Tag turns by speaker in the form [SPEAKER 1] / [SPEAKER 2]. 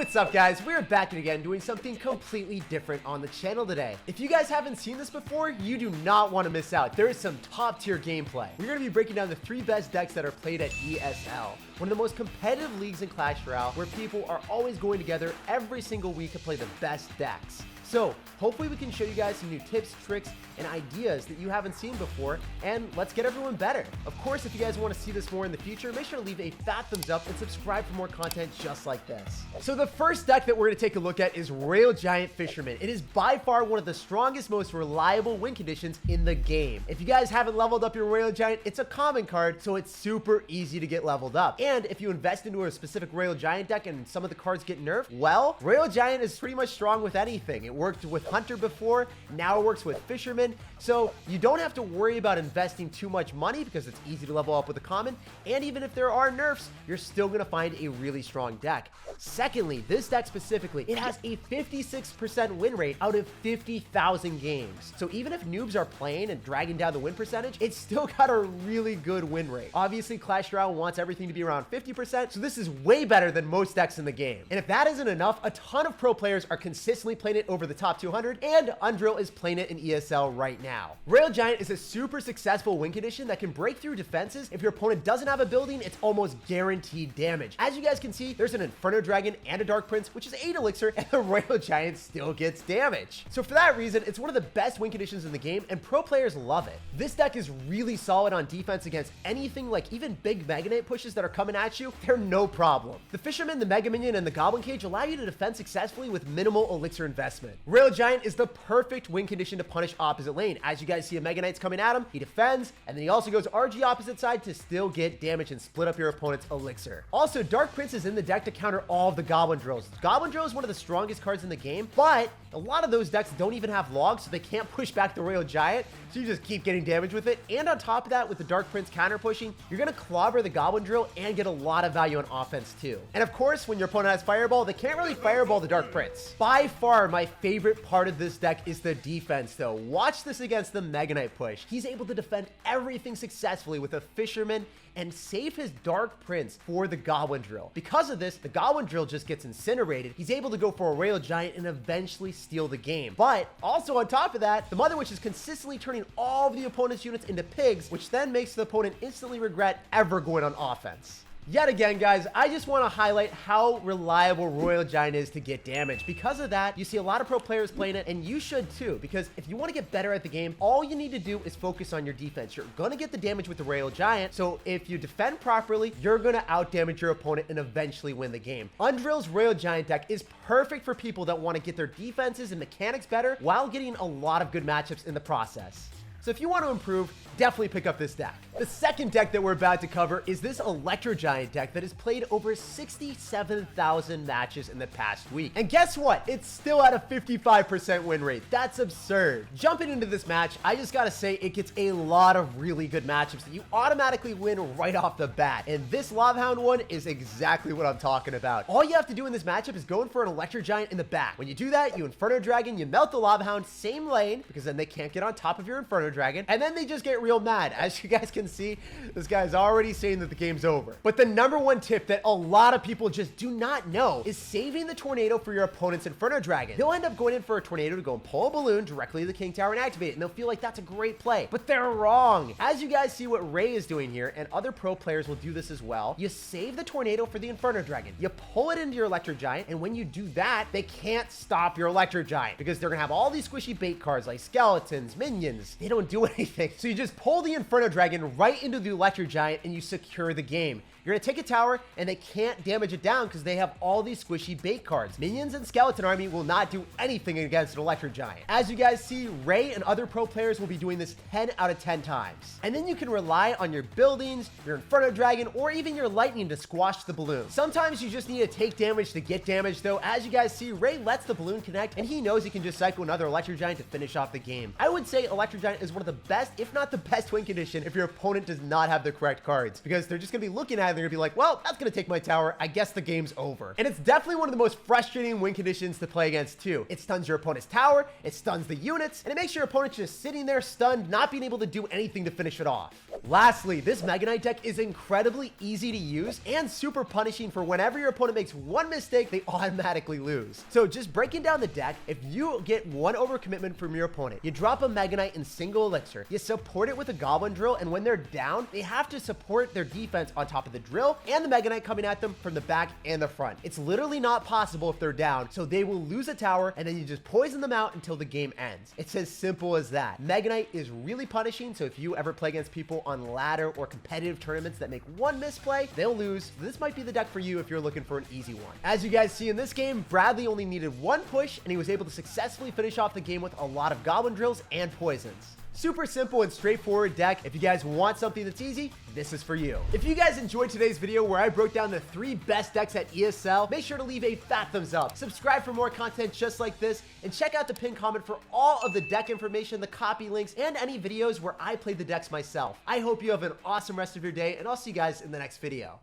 [SPEAKER 1] What's up, guys? We're back again doing something completely different on the channel today. If you guys haven't seen this before, you do not want to miss out. There is some top tier gameplay. We're going to be breaking down the 3 best decks that are played at ESL, one of the most competitive leagues in Clash Royale, where people are always going together every single week to play the best decks. So hopefully we can show you guys some new tips, tricks, and ideas that you haven't seen before, and let's get everyone better. Of course, if you guys want to see this more in the future, make sure to leave a fat thumbs up and subscribe for more content just like this. So the first deck that we're going to take a look at is Royal Giant Fisherman. It is by far one of the strongest, most reliable win conditions in the game. If you guys haven't leveled up your Royal Giant, it's a common card, so it's super easy to get leveled up. And if you invest into a specific Royal Giant deck and some of the cards get nerfed, well, Royal Giant is pretty much strong with anything. It worked with Hunter before, now it works with Fisherman, so you don't have to worry about investing too much money because it's easy to level up with a common, and even if there are nerfs, you're still going to find a really strong deck. Secondly, this deck specifically, it has a 56% win rate out of 50,000 games. So even if noobs are playing and dragging down the win percentage, it's still got a really good win rate. Obviously, Clash Royale wants everything to be around 50%, so this is way better than most decks in the game. And if that isn't enough, a ton of pro players are consistently playing it over the top 200, and Undrill is playing it in ESL right now. Royal Giant is a super successful win condition that can break through defenses. If your opponent doesn't have a building, it's almost guaranteed damage. As you guys can see, there's an Inferno Dragon and a Dark Prince, which is 8 elixir, and the Royal Giant still gets damage. So for that reason, it's one of the best win conditions in the game, and pro players love it. This deck is really solid on defense against anything like even big Mega Knight pushes that are coming at you. They're no problem. The Fisherman, the Mega Minion, and the Goblin Cage allow you to defend successfully with minimal elixir investment. Royal Giant is the perfect win condition to punish opposite lane. As you guys see, a Mega Knight's coming at him, he defends, and then he also goes RG opposite side to still get damage and split up your opponent's elixir. Also, Dark Prince is in the deck to counter all of the Goblin Drills. Goblin Drill is one of the strongest cards in the game, but a lot of those decks don't even have logs, so they can't push back the Royal Giant, so you just keep getting damage with it. And on top of that, with the Dark Prince counter pushing, you're gonna clobber the Goblin Drill and get a lot of value on offense too. And of course, when your opponent has Fireball, they can't really Fireball the Dark Prince. By far, my favorite part of this deck is the defense though. Watch this against the Mega Knight push. He's able to defend everything successfully with a Fisherman and save his Dark Prince for the Goblin Drill. Because of this, the Goblin Drill just gets incinerated. He's able to go for a Royal Giant and eventually steal the game. But also on top of that, the Mother Witch is consistently turning all of the opponent's units into pigs, which then makes the opponent instantly regret ever going on offense. Yet again, guys, I just want to highlight how reliable Royal Giant is to get damage. Because of that, you see a lot of pro players playing it, and you should too, because if you want to get better at the game, all you need to do is focus on your defense. You're going to get the damage with the Royal Giant, so if you defend properly, you're going to out-damage your opponent and eventually win the game. Undrill's Royal Giant deck is perfect for people that want to get their defenses and mechanics better while getting a lot of good matchups in the process. So if you want to improve, definitely pick up this deck. The second deck that we're about to cover is this Electro Giant deck that has played over 67,000 matches in the past week. And guess what? It's still at a 55% win rate. That's absurd. Jumping into this match, I just gotta say it gets a lot of really good matchups that you automatically win right off the bat. And this Lava Hound one is exactly what I'm talking about. All you have to do in this matchup is go in for an Electro Giant in the back. When you do that, you Inferno Dragon, you melt the Lava Hound, same lane, because then they can't get on top of your Inferno Dragon, and then they just get real mad. As you guys can see, this guy's already saying that the game's over. But the number one tip that a lot of people just do not know is saving the tornado for your opponent's Inferno Dragon. They'll end up going in for a tornado to go and pull a balloon directly to the King Tower and activate it, and they'll feel like that's a great play, but they're wrong. As you guys see what Ray is doing here, and other pro players will do this as well, you save the tornado for the Inferno Dragon, you pull it into your Electro Giant, and when you do that, they can't stop your Electro Giant because they're gonna have all these squishy bait cards like skeletons, minions. They don't do anything. So you just pull the Inferno Dragon right into the Electro Giant and you secure the game. You're gonna take a tower and they can't damage it down because they have all these squishy bait cards. Minions and Skeleton Army will not do anything against an Electro Giant. As you guys see, Ray and other pro players will be doing this 10 out of 10 times. And then you can rely on your buildings, your Inferno Dragon, or even your Lightning to squash the balloon. Sometimes you just need to take damage to get damage though. As you guys see, Ray lets the balloon connect and he knows he can just cycle another Electro Giant to finish off the game. I would say Electro Giant is one of the best, if not the best win condition if your opponent does not have the correct cards, because they're just gonna be looking at and they're gonna be like, well, that's gonna take my tower. I guess the game's over. And it's definitely one of the most frustrating win conditions to play against too. It stuns your opponent's tower, it stuns the units, and it makes your opponent just sitting there stunned, not being able to do anything to finish it off. Lastly, this Mega Knight deck is incredibly easy to use and super punishing for whenever your opponent makes one mistake, they automatically lose. So just breaking down the deck, if you get one overcommitment from your opponent, you drop a Mega Knight in single elixir, you support it with a Goblin Drill, and when they're down, they have to support their defense on top of the drill and the Mega Knight coming at them from the back and the front. It's literally not possible if they're down, so they will lose a tower, and then you just poison them out until the game ends. It's as simple as that. Mega Knight is really punishing, so if you ever play against people on ladder or competitive tournaments that make one misplay, they'll lose. This might be the deck for you if you're looking for an easy one. As you guys see in this game, Bradley only needed one push, and he was able to successfully finish off the game with a lot of Goblin Drills and poisons. Super simple and straightforward deck. If you guys want something that's easy, this is for you. If you guys enjoyed today's video where I broke down the 3 best decks at ESL, make sure to leave a fat thumbs up. Subscribe for more content just like this, and check out the pinned comment for all of the deck information, the copy links, and any videos where I play the decks myself. I hope you have an awesome rest of your day, and I'll see you guys in the next video.